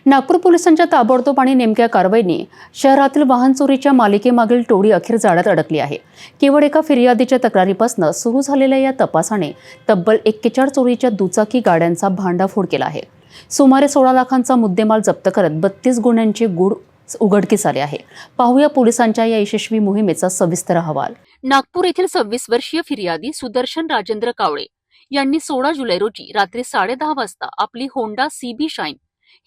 नागपूर पोलिसांच्या ताबडतोब आणि नेमक्या कारवाईने शहरातील वाहन चोरीच्या मालिकेमागील टोळी अखेर जाळ्यात अडकली आहे। केवळ एका फिर्यादीच्या तक्रारीपासून सुरू झालेल्या या तपासाने तब्बल 41 चोरीच्या दुचाकी गाड्यांचा भांडाफोड केला आहे। सुमारे 16 लाखांचा मुद्देमाल जप्त करत 32 गुन्ह्यांचे गूढ उघडकीस आले आहे। पाहूया पोलिसांच्या या यशस्वी मोहिमेचा सविस्तर अहवाल। नागपूर येथील 26 वर्षीय फिर्यादी सुदर्शन राजेंद्र कावळे यांनी 16 जुलै रोजी रात्री 10:30 वाजता आपली होंडा CB शाईन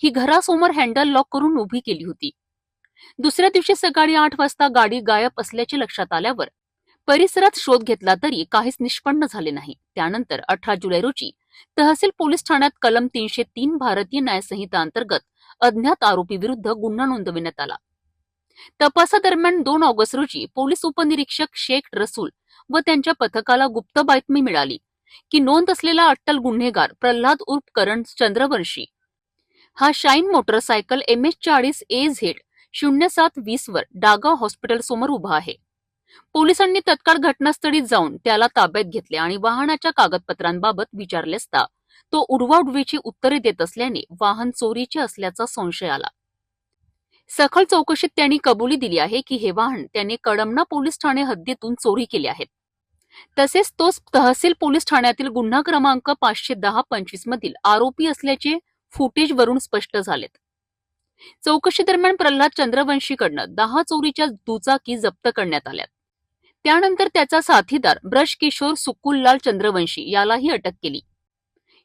ही घरासमोर हँडल लॉक करून उभी केली होती। दुसऱ्या दिवशी सकाळी 8 वाजता गाडी गायब असल्याचे लक्षात आल्यावर परिसरात शोध घेतला तरी काहीच निष्पन्न झाले नाही। त्यानंतर 18 जुलै रोजी तहसील पोलीस ठाण्यात कलम 303 भारतीय न्याय संहिता अंतर्गत अज्ञात आरोपी विरुद्ध गुन्हा नोंदविण्यात आला। तपासादरम्यान 2 ऑगस्ट रोजी पोलीस उपनिरीक्षक शेख रसूल व त्यांच्या पथकाला गुप्त बातमी मिळाली की नोंद असलेला अट्टल गुन्हेगार प्रल्हाद उर्फ करण चंद्रवंशी हा शाईन मोटरसायकल MS40 AZ 0720 वर डागाव हॉस्पिटल समोर उभा आहे। पोलिसांनी तत्काळ घटनास्थळी जाऊन त्याला ताब्यात घेतले आणि वाहनाच्या कागदपत्रांबाबत विचारले असता तो उडवाउडवीची उत्तरे देत असल्याने वाहन चोरीचे असल्याचा संशय आला। सखोल चौकशीत त्यांनी कबुली दिली आहे की हे वाहन त्याने कडमना पोलीस ठाणे हद्दीतून चोरी केले आहे। तसेच तो तहसील पोलीस ठाण्यातील गुन्हा क्रमांक 510-25 मधील आरोपी असल्याचे फुटेज वरून स्पष्ट झालेत। चौकशी दरम्यान प्रल्हाद चंद्रवंशीकडनं 10 चोरीच्या दुचाकी जप्त करण्यात आल्या। त्यानंतर त्याचा साथीदार ब्रज किशोर सुकुललाल चंद्रवंशी यालाही अटक केली।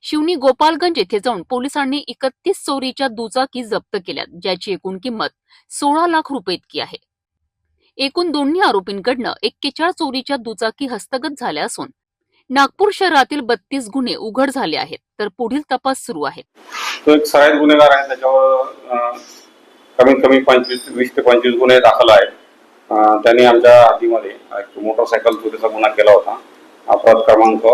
शिवनी गोपालगंज येथे जाऊन पोलिसांनी 31 चोरीच्या दुचाकी जप्त केल्या, ज्याची एकूण किंमत 16 लाख रुपये इतकी आहे। एकूण दोन्ही आरोपींकडनं 41 चोरीच्या दुचाकी हस्तगत झाल्या असून नागपूर शहरातील 32 गुन्हे उघड झाले आहेत, तर पुढील तपास सुरू आहे। तो एक सराईत गुन्हेगार आहे, त्याच्यावर कमीत कमी 20 ते 25 गुन्हे दाखल आहेत। त्यांनी आमच्या हातीमध्ये एक मोटरसायकल चोरीचा गुन्हा केला होता। अपराध क्रमांक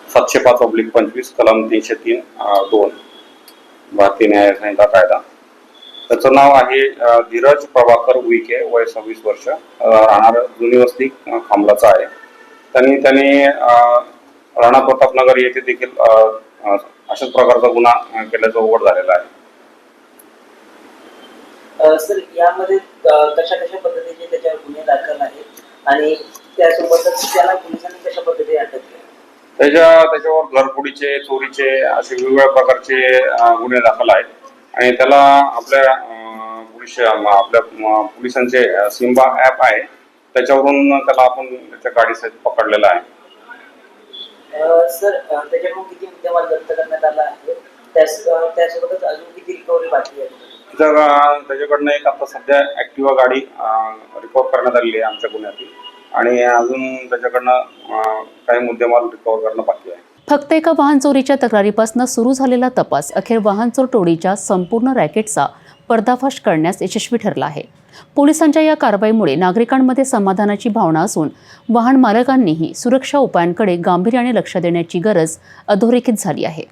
705/25 कलम 303(2) भारतीय न्याय संहिता कायदा। त्याचं नाव आहे धीरज प्रभाकर उईके, वय 26 वर्ष, राहणार जुनी वस्ती खांबलाचा आहे। त्यांनी राणा प्रतापनगर येथे देखील अशाच प्रकारचा गुन्हा केल्याचा उघड झालेला आहे। सर, यामध्ये कशा पद्धतीचे त्याच्यावर गुन्हे दाखल आहेत आणि त्यासोबतच त्याला पोलिसांनी कशा पद्धतीने अटक केली? त्याच्यावर घरफोडीचे, चोरीचे असे वेगवेगळ्या प्रकारचे गुन्हे दाखल आहेत आणि त्याला आपल्या पोलिसांचे सिम्बा ऍप आहे, त्याच्यावरून त्याला आपण त्याच्या गाडीसहित पकडलेला आहे। सर, त्याच्याकडून किती मुद्देमाल जप्त करण्यात आला आहे? त्यासोबतच अजून किती रिकव्हरी बाकी आहे? त्याच्याकडनं एक आता सध्या ऍक्टिवा गाडी रिकव्हर करण्यात आलेली आहे आमच्या गुन्ह्यातील, आणि अजून त्याच्याकडनं काही मुद्देमाल रिकव्हर करणं बाकी आहे। फक्त एका वाहन चोरीच्या तक्रारीपासून सुरू झालेला तपास अखेर वाहन चोर टोळीच्या संपूर्ण रॅकेटचा पर्दाफाश करण्यास यशस्वी ठरला आहे। पोलिसांच्या या कारवाईमुळे नागरिकांमध्ये समाधानाची भावना असून वाहन मालकांनीही सुरक्षा उपायांकडे गांभीर्याने लक्ष देण्याची गरज अधोरेखित झाली आहे।